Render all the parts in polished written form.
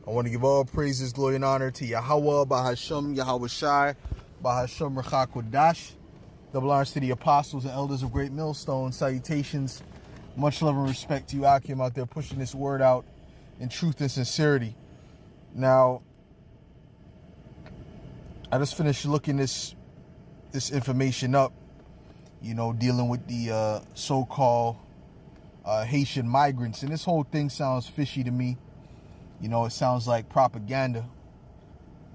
I want to give all praises, glory, and honor to Yahweh, Bahasham, Yahweh Shai, Bahasham, Rachakodash. Double honors to the apostles and elders of Great Millstone. Salutations. Much love and respect to you, Akim, out there pushing this word out in truth and sincerity. Now, I just finished looking this information up, dealing with the so-called Haitian migrants. And this whole thing sounds fishy to me. It sounds like propaganda.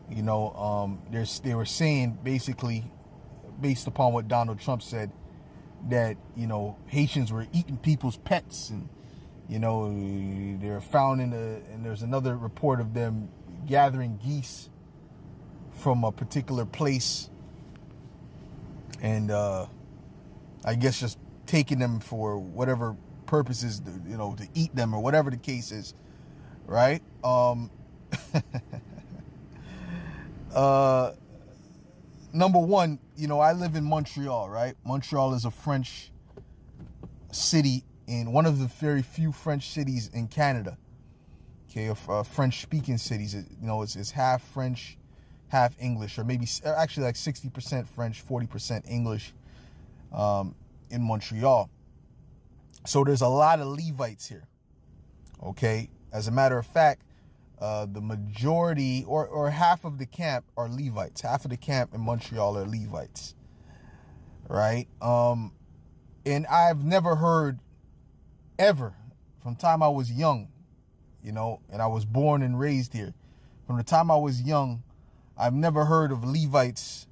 They were saying, basically, based upon what Donald Trump said, that, Haitians were eating people's pets. And, they're found and there's another report of them gathering geese from a particular place. And, I guess just taking them for whatever purposes, to eat them or whatever the case is. Right? Number one, I live in Montreal, right? Montreal is a French city, in one of the very few French cities in Canada. Okay, of French-speaking cities. It's half French, half English, or maybe actually like 60% French, 40% English in Montreal. So there's a lot of Levites here. Okay. As a matter of fact, the majority or half of the camp are Levites. Half of the camp in Montreal are Levites. Right? And I've never heard ever, from the time I was young, and I was born and raised here. From the time I was young, I've never heard of Levites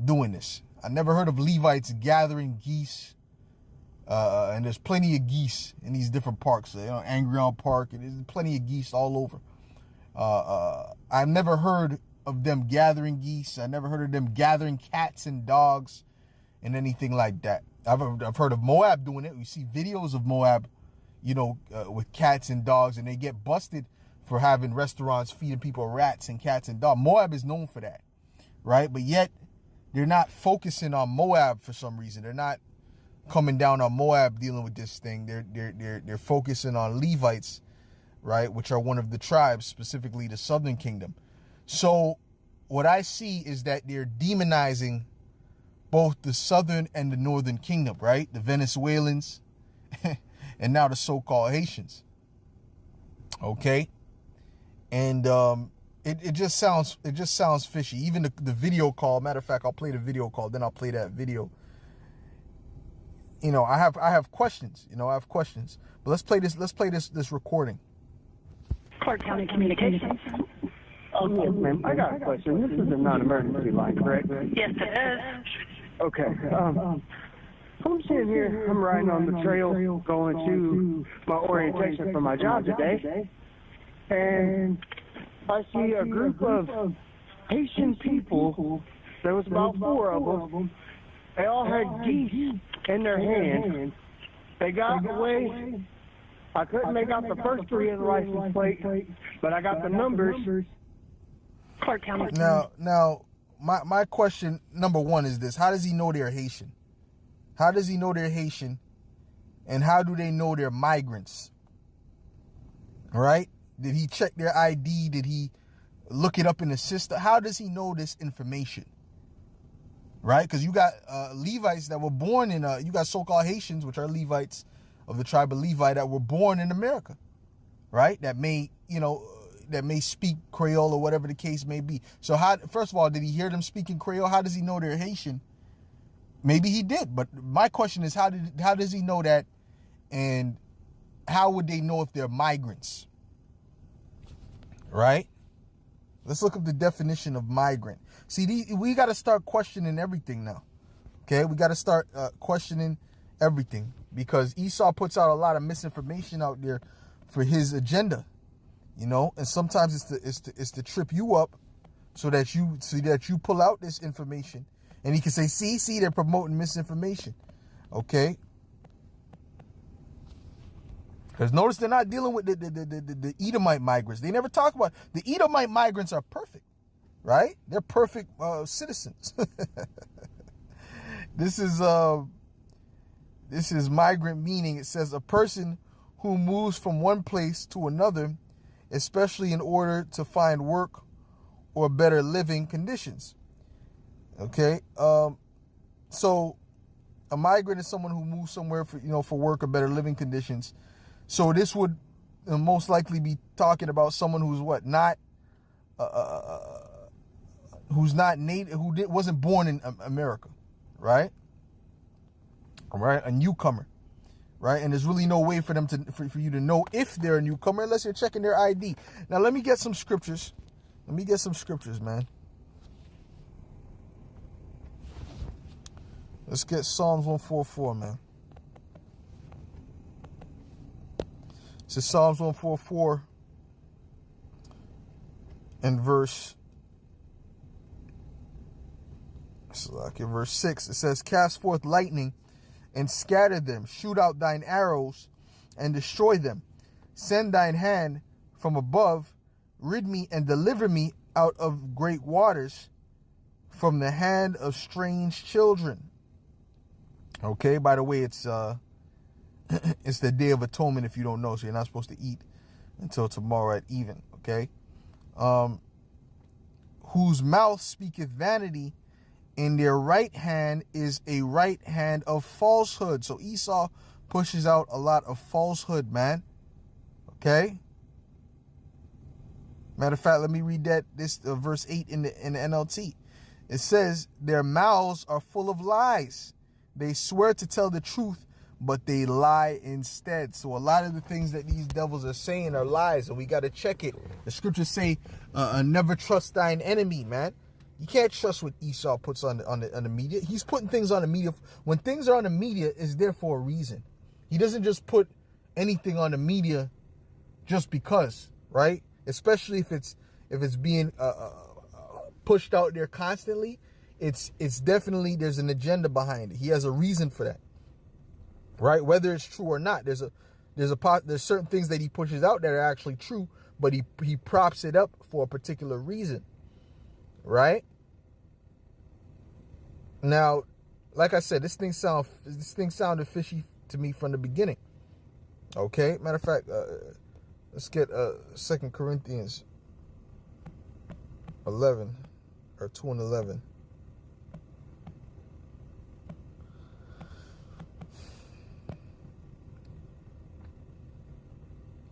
doing this. I never heard of Levites gathering geese. And there's plenty of geese in these different parks, Angrion Park, and there's plenty of geese all over. I've never heard of them gathering geese. I never heard of them gathering cats and dogs and anything like that. I've heard of Moab doing it. We see videos of Moab, with cats and dogs, and they get busted for having restaurants feeding people rats and cats and dogs. Moab is known for that, right? But yet they're not focusing on Moab for some reason. They're not coming down on Moab dealing with this thing. They're focusing on Levites, right, which are one of the tribes, specifically the Southern Kingdom. So what I see is that they're demonizing both the Southern and the Northern Kingdom, right? The Venezuelans and now the so-called Haitians. Okay, and it just sounds fishy. Even the video call. Matter of fact, I'll play the video call. Then I'll play that video. I have questions. But let's play this recording. Clark County Communications. Oh, yes, ma'am. I got a question. This is a non-emergency line, correct? Yes, it is. Okay. I'm sitting here. I'm riding on the trail going to my orientation for my job today. And I see a group of Haitian people. There was about 4 of them. They all had geese in their hand. They got away. I couldn't make out the first 3 of the license plate, but I got the numbers. Clark County. Now, my question number one is this: how does he know they're Haitian? How does he know they're Haitian? And how do they know they're migrants? All right? Did he check their ID? Did he look it up in the system? How does he know this information? Right? Because you got Levites that were born in, you got so-called Haitians, which are Levites of the tribe of Levi, that were born in America. Right? That may speak Creole or whatever the case may be. So first of all, did he hear them speaking Creole? How does he know they're Haitian? Maybe he did. But my question is, how does he know that? And how would they know if they're migrants? Right? Let's look up the definition of migrant. See, we got to start questioning everything now. Okay, we got to start questioning everything, because Esau puts out a lot of misinformation out there for his agenda, and sometimes it's to trip you up so that you pull out this information, and he can say, see, they're promoting misinformation. Okay. Because notice they're not dealing with the Edomite migrants. They never talk about the Edomite migrants are perfect, right? They're perfect citizens. This is migrant, meaning it says a person who moves from one place to another especially in order to find work or better living conditions. Okay, so a migrant is someone who moves somewhere for work or better living conditions. So this would most likely be talking about someone who's not native, wasn't born in America, right? All right, a newcomer, right? And there's really no way for them for you to know if they're a newcomer unless you're checking their ID. Now let me get some scriptures. Man. Let's get Psalms 144, man. This is Psalms 144 and verse 6. It says, cast forth lightning and scatter them. Shoot out thine arrows and destroy them. Send thine hand from above. Rid me and deliver me out of great waters, from the hand of strange children. Okay, by the way, it's it's the Day of Atonement if you don't know, so you're not supposed to eat until tomorrow at even, okay? Whose mouth speaketh vanity, in their right hand is a right hand of falsehood. So Esau pushes out a lot of falsehood, man. Okay? Matter of fact, let me read this verse 8 in the NLT. It says, their mouths are full of lies. They swear to tell the truth, but they lie instead. So a lot of the things that these devils are saying are lies, and we got to check it. The scriptures say, never trust thine enemy, man. You can't trust what Esau puts on the media. He's putting things on the media. When things are on the media, it's there for a reason. He doesn't just put anything on the media just because, right? Especially if it's being pushed out there constantly. It's definitely, there's an agenda behind it. He has a reason for that, right? Whether it's true or not, there's certain things that he pushes out that are actually true, but he props it up for a particular reason, right? Now, like I said, this thing sounded fishy to me from the beginning. Okay, matter of fact, let's get 2 Corinthians 11 or 2 and 11.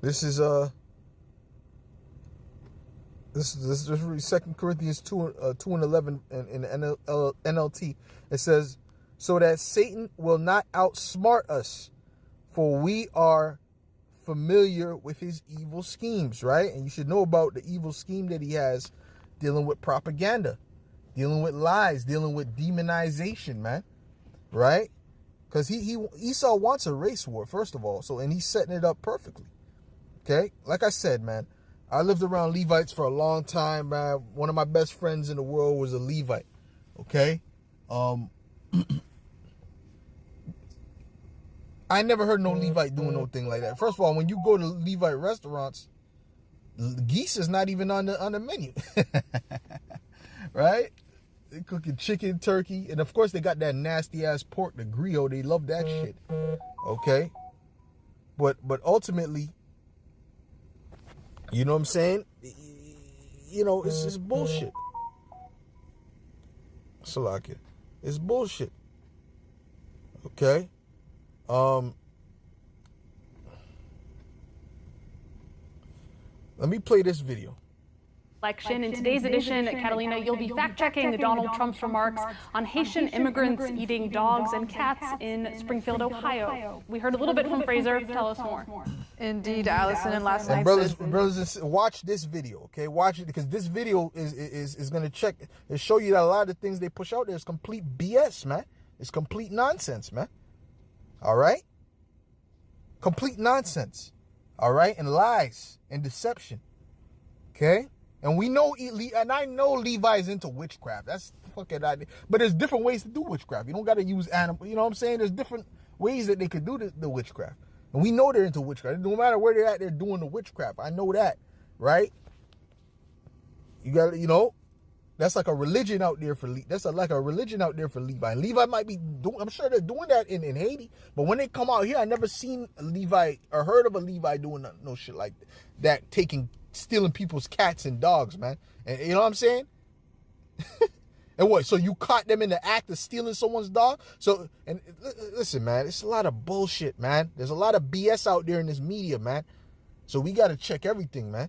This is 2 Corinthians 2 and 11 in the NLT. It says, so that Satan will not outsmart us, for we are familiar with his evil schemes, right? And you should know about the evil scheme that he has, dealing with propaganda, dealing with lies, dealing with demonization, man, right? Because Esau wants a race war, first of all, and he's setting it up perfectly. Okay, like I said, man, I lived around Levites for a long time, man. One of my best friends in the world was a Levite. Okay, I never heard no Levite doing no thing like that. First of all, when you go to Levite restaurants, geese is not even on the menu, right? They cooking chicken, turkey, and of course they got that nasty ass pork, the griot. They love that shit. Okay, but ultimately, you know what I'm saying? You know, it's just bullshit. Salakia. It's bullshit. Okay? Let me play this video. Election. In today's edition, Catalina, you'll be fact-checking Donald Trump's remarks on Haitian immigrants eating dogs and cats in Springfield, Ohio. We heard a little bit from Fraser. Tell us more. Indeed, Allison, and last night. Brothers, watch this video, okay? Watch it, because this video is going to check and show you that a lot of the things they push out there is complete BS, man. It's complete nonsense, man. All right? Complete nonsense. All right? And lies and deception. Okay? And we know, and I know Levi's into witchcraft. That's fucking idea. But there's different ways to do witchcraft. You don't got to use animal. You know what I'm saying? There's different ways that they could do the witchcraft. And we know they're into witchcraft. No matter where they're at, they're doing the witchcraft. I know that, right? You got, that's like a religion out there for like a religion out there for Levi. And Levi might be doing. I'm sure they're doing that in Haiti. But when they come out here, I never seen a Levi or heard of a Levi doing no shit like that, taking stealing people's cats and dogs, man. And you know what I'm saying? And what? So you caught them in the act of stealing someone's dog? So, and listen, man, it's a lot of bullshit, man. There's a lot of BS out there in this media, man. So we got to check everything, man.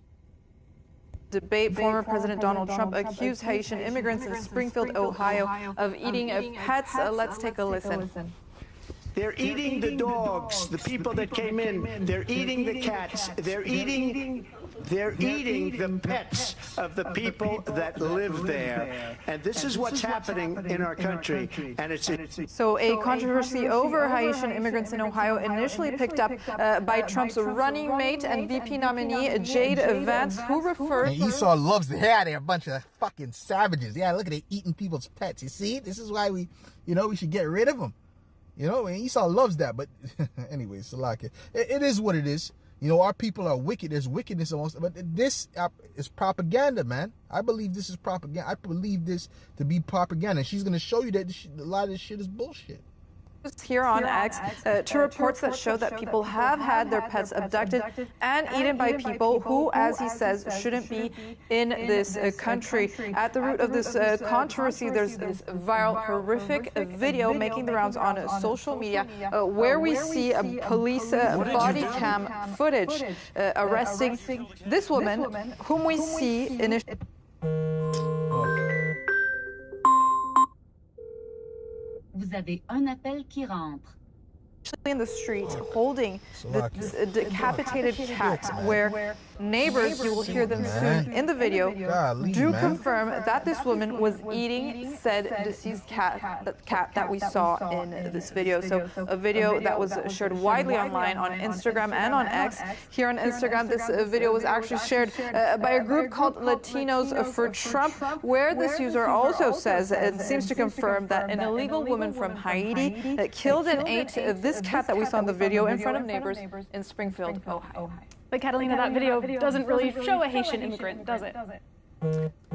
Debate. Former President Donald Trump accused Haitian immigrants in Springfield, Ohio, of eating pets. Let's take a listen. They're eating the dogs, the people that came in. They're eating the cats. They're eating the pets of the people that live there. And this is what's happening in our country. And it's So a controversy over Haitian immigrants in Ohio initially picked up by Trump's running mate and VP nominee Jade Vance, who referred... And Esau loves the hair. They're a bunch of fucking savages. Yeah, look at they eating people's pets. You see? This is why we should get rid of them. You know, and Esau loves that. But anyway, Salaka, it is what it is. You know, our people are wicked. There's wickedness amongst them. But this is propaganda, man. I believe this is propaganda. I believe this to be propaganda. And she's going to show you that a lot of this shit is bullshit. Here on X to reports that show that people have had their pets abducted and eaten by people who, as he says, shouldn't be in this country. At the root of this controversy, there's this viral, horrific video making the rounds on social media where we see a police body cam footage arresting this woman, whom we see initially. Vous avez un appel qui rentre. In the street holding this decapitated cat, where neighbors, you will hear them soon in the video, confirm that this woman was eating said deceased cat that we saw in this video. So a video that was shared widely online on Instagram and on X. Here on Instagram, this video was actually shared by a group called Latinos for Trump, where this user also says it seems to confirm that an illegal woman from Haiti killed and ate this cat that we saw in the video in front of neighbors in Springfield, Ohio. But Catalina, that video doesn't really show a Haitian immigrant, does it?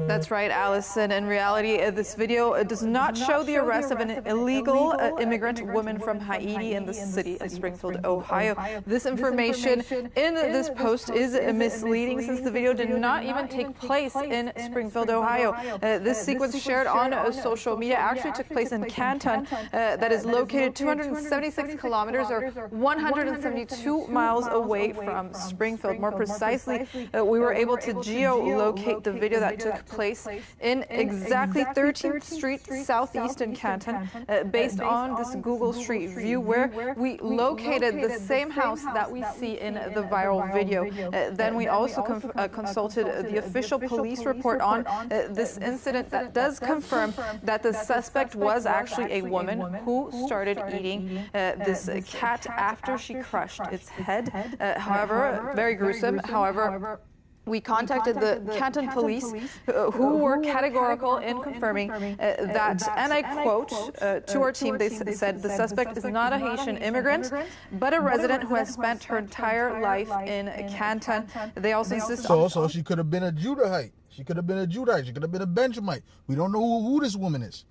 That's right, Allison. In reality, this video does not show the arrest of an illegal immigrant woman from Haiti in the city of Springfield, Ohio. This information in this post is misleading since the video did not even take place in Springfield, Ohio. This sequence shared on social media actually took place in Canton, that is located 276 kilometers or 172 miles away from Springfield. More precisely, we were able to geolocate the video that took place in exactly 13th Street Southeast in Canton, based on this Google Street View, where we located the same house that we see in the viral video. Then we also consulted the official police report on this incident that does confirm that the suspect was actually a woman who started eating this cat after she crushed its head. However, very gruesome. However, we contacted the Canton police, who were categorical in confirming that, and I quote, to our team, they said the suspect is not a Haitian immigrant, but a resident who has spent her entire life in Canton. They also insist on... So she could have been a Judahite. She could have been a Judahite. She could have been a Benjamite. We don't know who this woman is.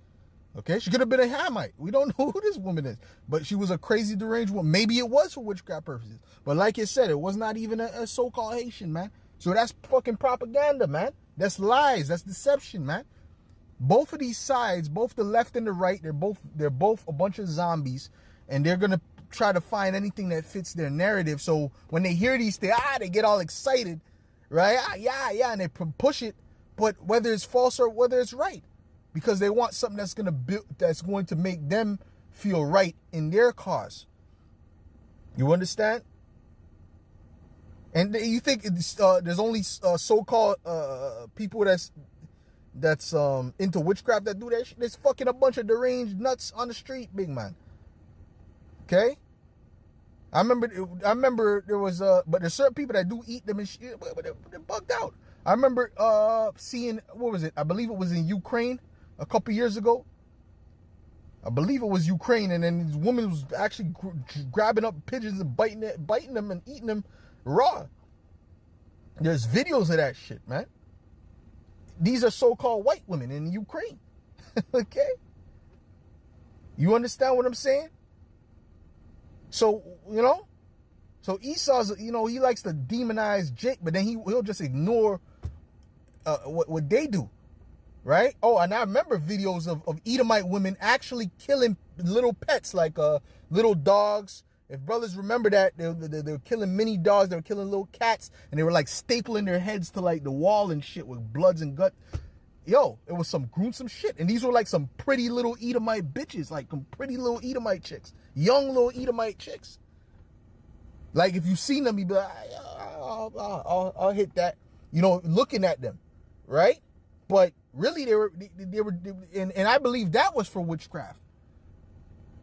Okay, she could have been a Hamite. We don't know who this woman is. But she was a crazy, deranged woman. Maybe it was for witchcraft purposes. But like I said, it was not even a so-called Haitian, man. So that's fucking propaganda, man. That's lies. That's deception, man. Both of these sides, both the left and the right, they're both a bunch of zombies, and they're gonna try to find anything that fits their narrative. So when they hear these things, they get all excited, right? Yeah, and they push it. But whether it's false or whether it's right, because they want something that's going to make them feel right in their cause. You understand? And you think there's only so-called people that's into witchcraft that do that shit? There's fucking a bunch of deranged nuts on the street, big man. Okay? I remember there was but there's certain people that do eat them and shit, but they're bugged out. I remember seeing, what was it? I believe it was in Ukraine a couple years ago. I believe it was Ukraine, and then this woman was actually grabbing up pigeons and biting them and eating them raw. There's videos of that shit, man. These are so-called white women in Ukraine. Okay? You understand what I'm saying? So, you know, So Esau's, you know, he likes to demonize Jake, but then he'll just ignore what they do, right? Oh, and I remember videos of Edomite women actually killing little pets, like little dogs. If brothers remember that, they were killing mini dogs, they were killing little cats, and they were like stapling their heads to like the wall and shit with bloods and gut. Yo, it was some gruesome shit. And these were like some pretty little Edomite bitches, like some pretty little Edomite chicks, young little Edomite chicks. Like if you seen them, you'd be like, I'll hit that, you know, looking at them, right? But really, they were, and I believe that was for witchcraft.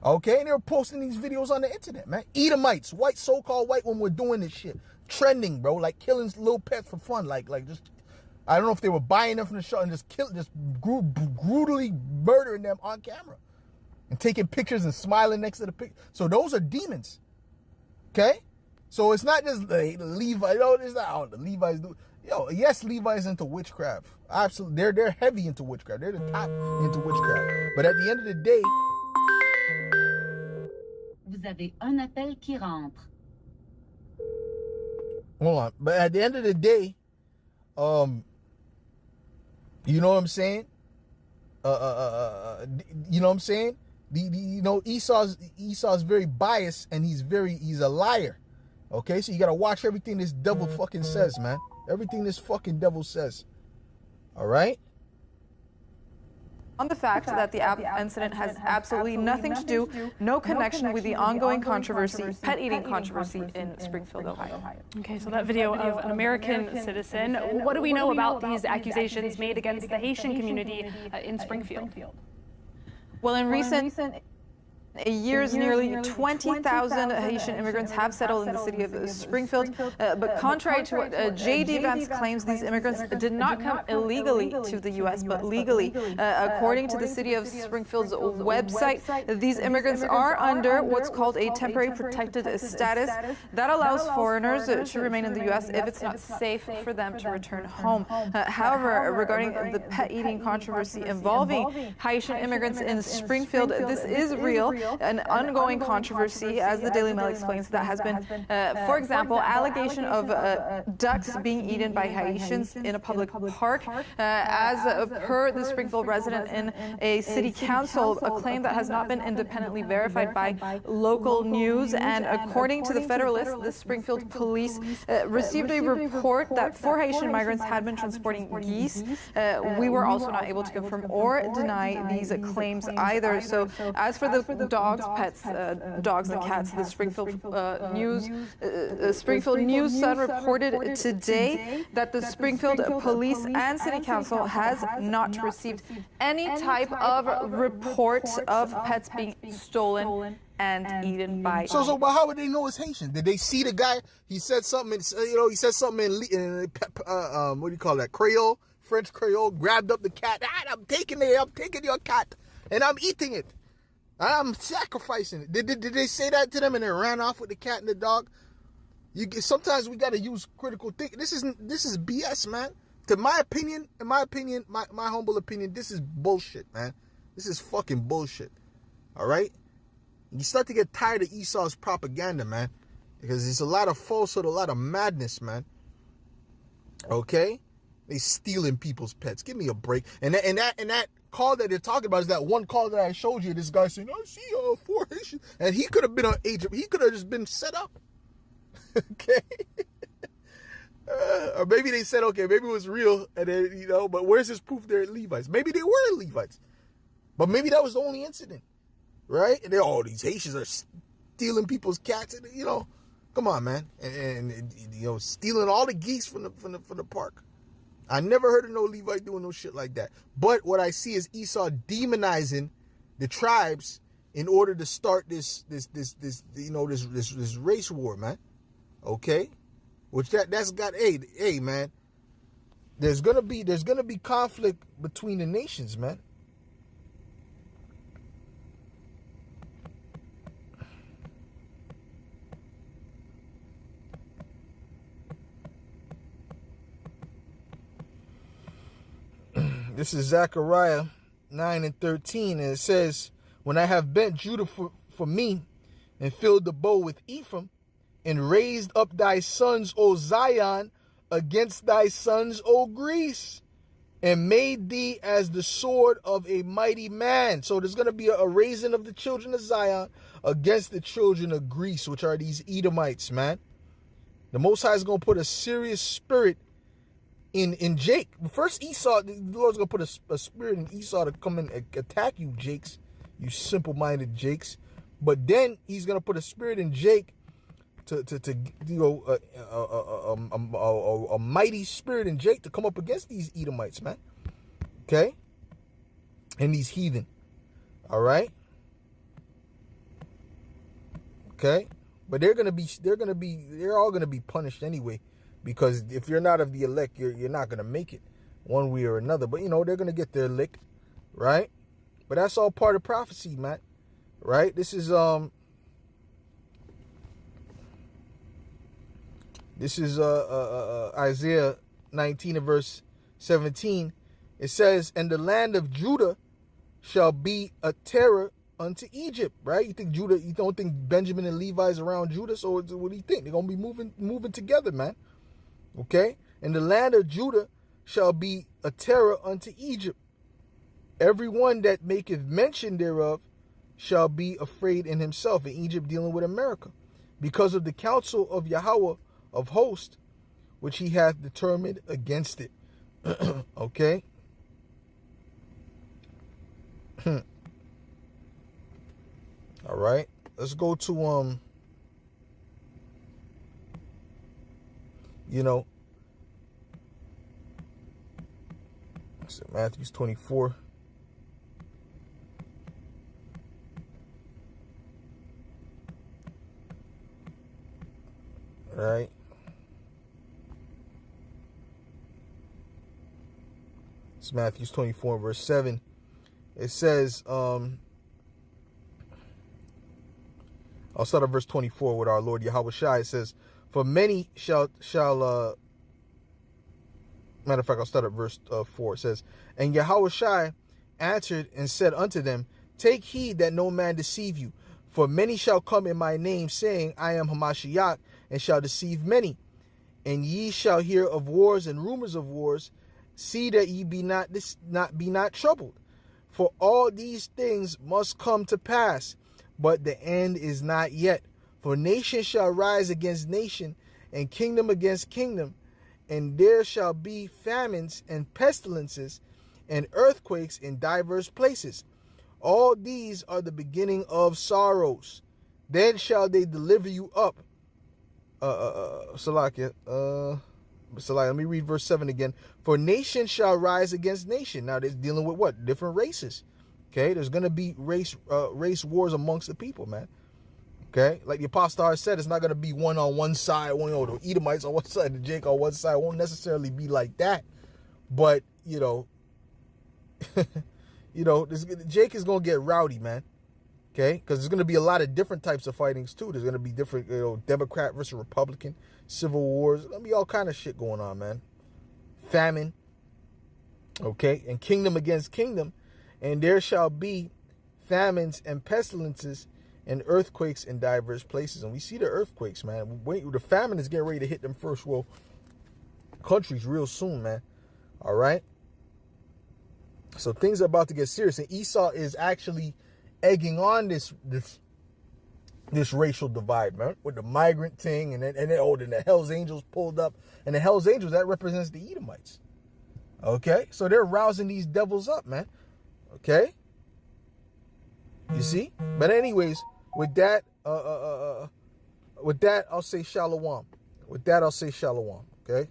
Okay, and they were posting these videos on the internet, man. Edomites, so-called white women were doing this shit, trending, bro, like killing little pets for fun, like just, I don't know if they were buying them from the shop and just brutally murdering them on camera, and taking pictures and smiling next to the picture. So those are demons. Okay. So it's not just Levi. No, it's not how the Levites do. Yo, yes, Levi's into witchcraft. Absolutely, they're heavy into witchcraft. They're the top into witchcraft. But at the end of the day, Vous avez un appel qui rentre. hold on. But at the end of the day, you know what I'm saying? You know what I'm saying? You know, Esau's very biased, and he's a liar. Okay, so you gotta watch everything this devil fucking says, man. Everything this fucking devil says. All right? On the fact that the incident has absolutely nothing to do, no connection with the ongoing controversy, pet eating controversy in Springfield, Ohio. Okay, so that video of an American citizen. What do we know about these accusations made against the Haitian community in Springfield? Well, in recent years, nearly 20,000 Haitian immigrants have settled in the city of Springfield. But contrary to what J.D. Vance claims, these immigrants did not come illegally to the U.S., but legally. According to the city of Springfield's website, these immigrants are under what's called a temporary protected status that allows foreigners to remain in the U.S. if it's not safe for them to return home. However, regarding the pet eating controversy involving Haitian immigrants in Springfield, this is real. An ongoing controversy, as the Daily Mail explains, that has been, for example, allegation of ducks being eaten by Haitians in a public park. As per the Springfield resident in a city council, a claim that has not been independently verified by local news. And according to the Federalist, the Springfield police received a report that 4 Haitian migrants had been transporting geese. We were also not able to confirm or deny these claims either. So as for the dogs, pets, dogs and cats, the Springfield News Sun reported today that the Springfield Police and City Council has not received any type of reports of pets being stolen and eaten by. So, but how would they know it's Haitian? Did they see the guy? He said something. He said something in what do you call that? Creole, French Creole. Grabbed up the cat. I'm taking your cat, and I'm eating it. I'm sacrificing it. Did they say that to them and they ran off with the cat and the dog? Sometimes we got to use critical thinking. This is BS, man. In my humble opinion, this is bullshit, man. This is fucking bullshit. All right? You start to get tired of Esau's propaganda, man, because it's a lot of falsehood, a lot of madness, man. Okay? They stealing people's pets. Give me a break. And that call that they're talking about is that one call that I showed you. This guy saying, "I see 4 Haitians," and he could have been an agent. He could have just been set up. Okay. Or maybe they said, okay, maybe it was real, and then but where's this proof they're Levites? Maybe they were Levites, but maybe that was the only incident, right? And these Haitians are stealing people's cats, and come on, man, and stealing all the geese from the park. I never heard of no Levite doing no shit like that. But what I see is Esau demonizing the tribes in order to start this race war, man. Okay, which that's got hey man. There's gonna be conflict between the nations, man. This is Zechariah 9:13, and it says, "When I have bent Judah for me and filled the bow with Ephraim and raised up thy sons, O Zion, against thy sons, O Greece, and made thee as the sword of a mighty man. So there's going to be a raising of the children of Zion against the children of Greece, which are these Edomites, man. The Most High is going to put a serious spirit in Jake. First, Esau, the Lord's going to put a spirit in Esau to come and attack you, Jakes, you simple-minded Jakes. But then he's going to put a spirit in Jake to a mighty spirit in Jake to come up against these Edomites, man. Okay? And these heathen. All right? Okay? But they're all gonna be punished anyway, because if you're not of the elect, you're not gonna make it one way or another. But they're gonna get their lick, right? But that's all part of prophecy, man. Right? This is Isaiah 19 and verse 17. It says, "And the land of Judah shall be a terror unto Egypt," right? You don't think Benjamin and Levi is around Judah? So what do you think? They're gonna be moving together, man. Okay? "And the land of Judah shall be a terror unto Egypt. Everyone that maketh mention thereof shall be afraid in himself." In Egypt, dealing with America, "because of the counsel of Yahweh of hosts, which he hath determined against it." Okay? All right, let's go to Matthew 24. All right. It's Matthew 24, verse 7. It says, I'll start at verse 24 with our Lord Yahweh Shai. It says, "For many shall matter of fact, I'll start at verse 4. It says, "And Yahweh Shai answered and said unto them, Take heed that no man deceive you. For many shall come in my name, saying, I am Hamashiach, and shall deceive many. And ye shall hear of wars and rumors of wars. See that ye be not troubled. For all these things must come to pass, but the end is not yet. For nation shall rise against nation, and kingdom against kingdom. And there shall be famines and pestilences and earthquakes in diverse places. All these are the beginning of sorrows. Then shall they deliver you up." Salakia. Let me read verse 7 again. "For nation shall rise against nation." Now, they're dealing with what? Different races. Okay, there's going to be race wars amongst the people, man. Okay, like the Apostle said, it's not going to be one on one side, the Edomites on one side, the Jake on one side. It won't necessarily be like that. But, Jake is going to get rowdy, man. Okay, because there's going to be a lot of different types of fightings, too. There's going to be different, Democrat versus Republican, civil wars. There's going to be all kind of shit going on, man. Famine. Okay, and kingdom against kingdom. "And there shall be famines and pestilences and earthquakes in diverse places." And we see the earthquakes, man. The famine is getting ready to hit them first world countries real soon, man. All right? So things are about to get serious. And Esau is actually egging on this racial divide, man, with the migrant thing. And then the Hells Angels pulled up. And the Hells Angels, that represents the Edomites. Okay? So they're rousing these devils up, man. Okay? You see? But anyways, with that, I'll say shalom. Okay?